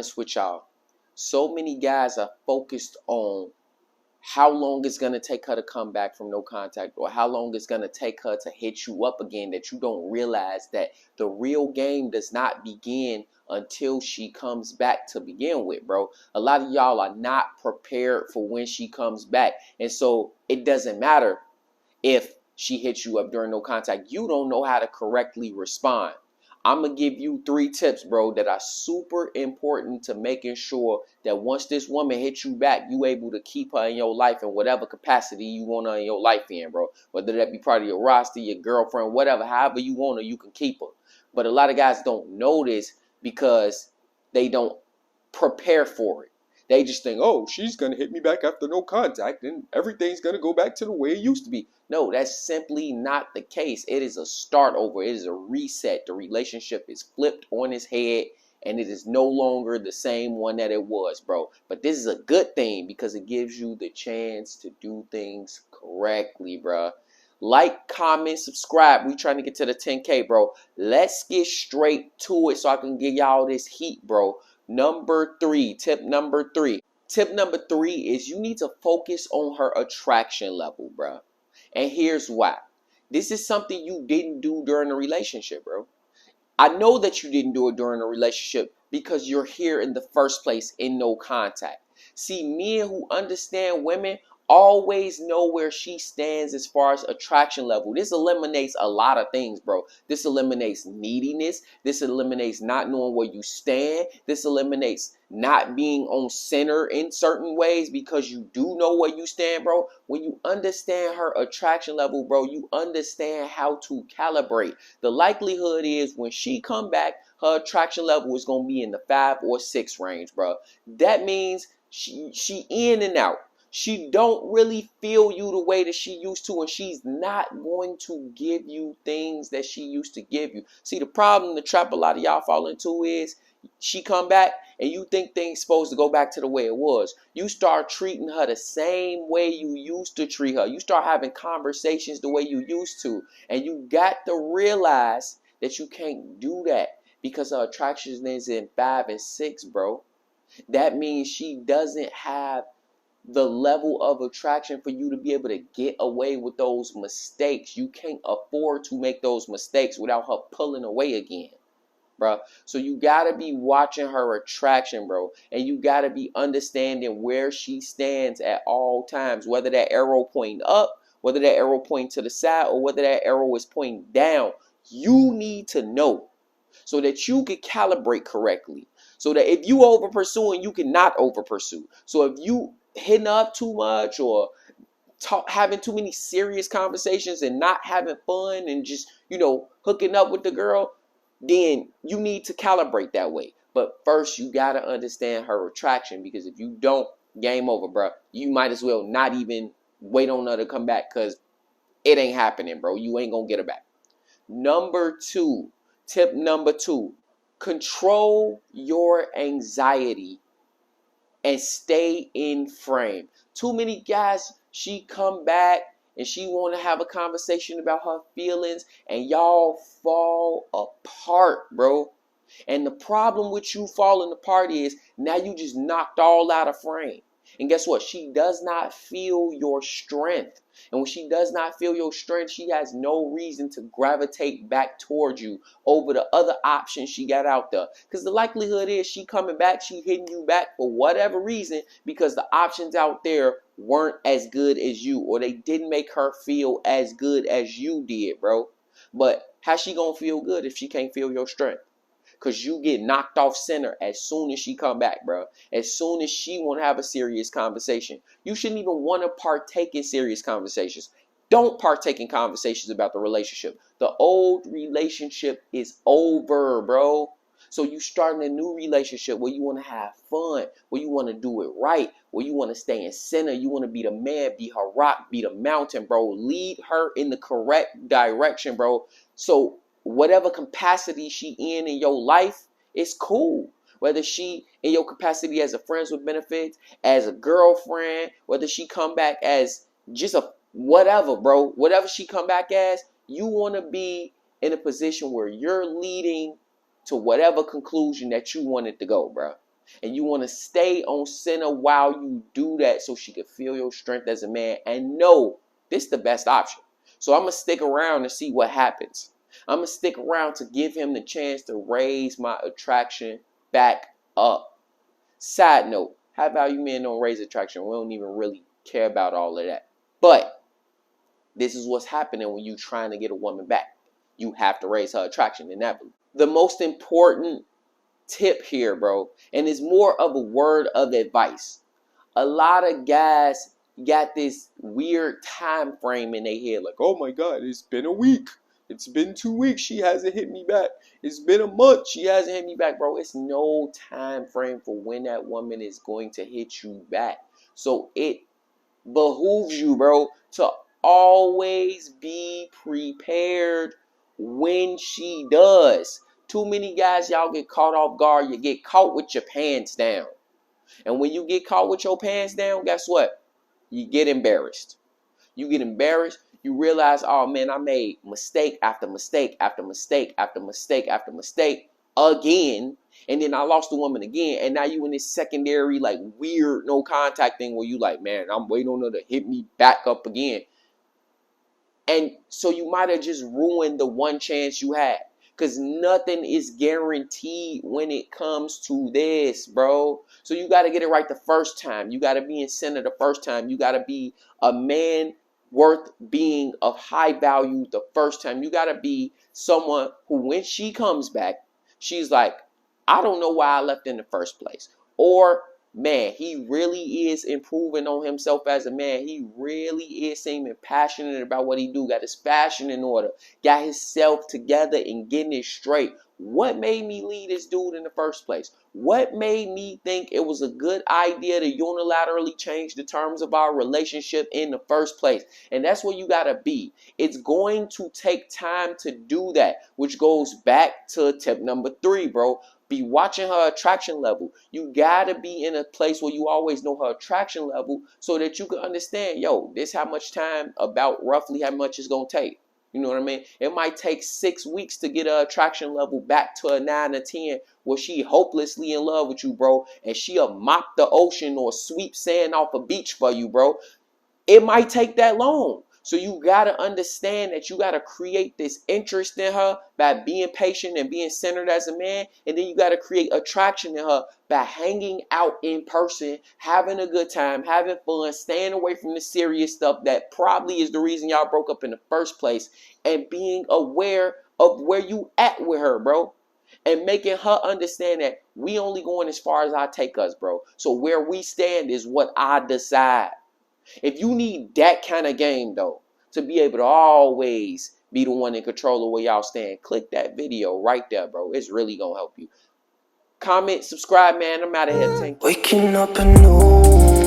honest with y'all. So many guys are focused on how long it's going to take her to come back from no contact, or how long it's going to take her to hit you up again, that you don't realize that the real game does not begin until she comes back to begin with, bro. A lot of y'all are not prepared for when she comes back. And so it doesn't matter if she hits you up during no contact. You don't know how to correctly respond. I'm going to give you 3 tips, bro, that are super important to making sure that once this woman hits you back, you able to keep her in your life in whatever capacity you want her in your life in, bro. Whether that be part of your roster, your girlfriend, whatever, however you want her, you can keep her. But a lot of guys don't know this because they don't prepare for it. They just think, oh, she's going to hit me back after no contact and everything's going to go back to the way it used to be. No, that's simply not the case. It is a start over. It is a reset. The relationship is flipped on its head and it is no longer the same one that it was, bro. But this is a good thing because it gives you the chance to do things correctly, bro. Like, comment, subscribe. We trying to get to the 10K, bro. Let's get straight to it so I can give y'all this heat, bro. Number 3, tip number 3. Tip number 3 is you need to focus on her attraction level, bro. And here's why. This is something you didn't do during the relationship, bro. I know that you didn't do it during the relationship because you're here in the first place in no contact. See, men who understand women always know where she stands as far as attraction level. This eliminates a lot of things, bro. This eliminates neediness. This eliminates not knowing where you stand. This eliminates not being on center in certain ways because you do know where you stand, bro. When you understand her attraction level, bro, you understand how to calibrate. The likelihood is when she come back, her attraction level is going to be in the 5 or 6 range, bro. That means she in and out. She don't really feel you the way that she used to, and she's not going to give you things that she used to give you. See, the problem, the trap a lot of y'all fall into is she come back and you think things supposed to go back to the way it was. You start treating her the same way you used to treat her. You start having conversations the way you used to, and you got to realize that you can't do that because her attraction is in 5 and 6, bro. That means she doesn't have the level of attraction for you to be able to get away with those mistakes. You can't afford to make those mistakes without her pulling away again, bro. So you got to be watching her attraction, bro. And you got to be understanding where she stands at all times, whether that arrow pointing up, whether that arrow pointing to the side, or whether that arrow is pointing down. You need to know so that you can calibrate correctly. So that if you over pursuing, you cannot over pursue. So if you hitting up too much or having too many serious conversations and not having fun and just, hooking up with the girl, then you need to calibrate that way. But first, you got to understand her attraction, because if you don't, game over, bro. You might as well not even wait on her to come back because it ain't happening, bro. You ain't going to get her back. Tip number 2, control your anxiety and stay in frame. Too many guys, she come back and she want to have a conversation about her feelings and y'all fall apart, bro. And the problem with you falling apart is now you just knocked all out of frame. And guess what? She does not feel your strength. And when she does not feel your strength, she has no reason to gravitate back towards you over the other options she got out there. Because the likelihood is she coming back, she hitting you back for whatever reason because the options out there weren't as good as you, or they didn't make her feel as good as you did, bro. But how's she going to feel good if she can't feel your strength? Because you get knocked off center as soon as she come back, bro. As soon as she want to have a serious conversation. You shouldn't even want to partake in serious conversations. Don't partake in conversations about the relationship. The old relationship is over, bro. So you starting a new relationship where you want to have fun, where you want to do it right, where you want to stay in center. You want to be the man, be her rock, be the mountain, bro. Lead her in the correct direction, bro. So whatever capacity she in your life, it's cool. Whether she in your capacity as a friends with benefits, as a girlfriend, whether she come back as just a whatever, bro. Whatever she come back as, you want to be in a position where you're leading to whatever conclusion that you want it to go, bro. And you want to stay on center while you do that so she can feel your strength as a man and know this is the best option. So I'm going to stick around to see what happens. I'm going to stick around to give him the chance to raise my attraction back up. Side note, high value men don't raise attraction. We don't even really care about all of that. But this is what's happening when you're trying to get a woman back. You have to raise her attraction inevitably. The most important tip here, bro, and it's more of a word of advice. A lot of guys got this weird time frame in their head, like, oh my God, it's been a week. It's been 2 weeks. She hasn't hit me back. It's been a month. She hasn't hit me back, bro. It's no time frame for when that woman is going to hit you back. So it behooves you, bro, to always be prepared when she does. Too many guys, y'all get caught off guard. You get caught with your pants down. And when you get caught with your pants down, guess what? You get embarrassed. You get embarrassed. You realize, oh man, I made mistake after mistake after mistake after mistake after mistake again. And then I lost the woman again. And now you in this secondary, like, weird no contact thing where you like, man, I'm waiting on her to hit me back up again. And so you might have just ruined the one chance you had. Because nothing is guaranteed when it comes to this, bro. So you got to get it right the first time. You got to be in center the first time. You got to be a man worth being of high value the first time. You got to be someone who, when she comes back, she's like, I don't know why I left in the first place. Or, man, he really is improving on himself as a man. He really is seeming passionate about what he do. Got his fashion in order. Got himself together and getting it straight. What made me leave this dude in the first place? What made me think it was a good idea to unilaterally change the terms of our relationship in the first place? And that's where you got to be. It's going to take time to do that, which goes back to tip number 3, bro. Be watching her attraction level. You gotta be in a place where you always know her attraction level so that you can understand, yo, this how much time, about roughly how much it's gonna take. You know what I mean? It might take 6 weeks to get her attraction level back to a 9 or 10 where she hopelessly in love with you, bro, and she'll mop the ocean or sweep sand off a beach for you, bro. It might take that long. So you got to understand that you got to create this interest in her by being patient and being centered as a man. And then you got to create attraction in her by hanging out in person, having a good time, having fun, staying away from the serious stuff that probably is the reason y'all broke up in the first place, and being aware of where you at with her, bro. And making her understand that we only going as far as I take us, bro. So where we stand is what I decide. If you need that kind of game, though, to be able to always be the one in control of where y'all stand, click that video right there, bro. It's really going to help you. Comment, subscribe, man. I'm out of here. Thank you. Waking up anew.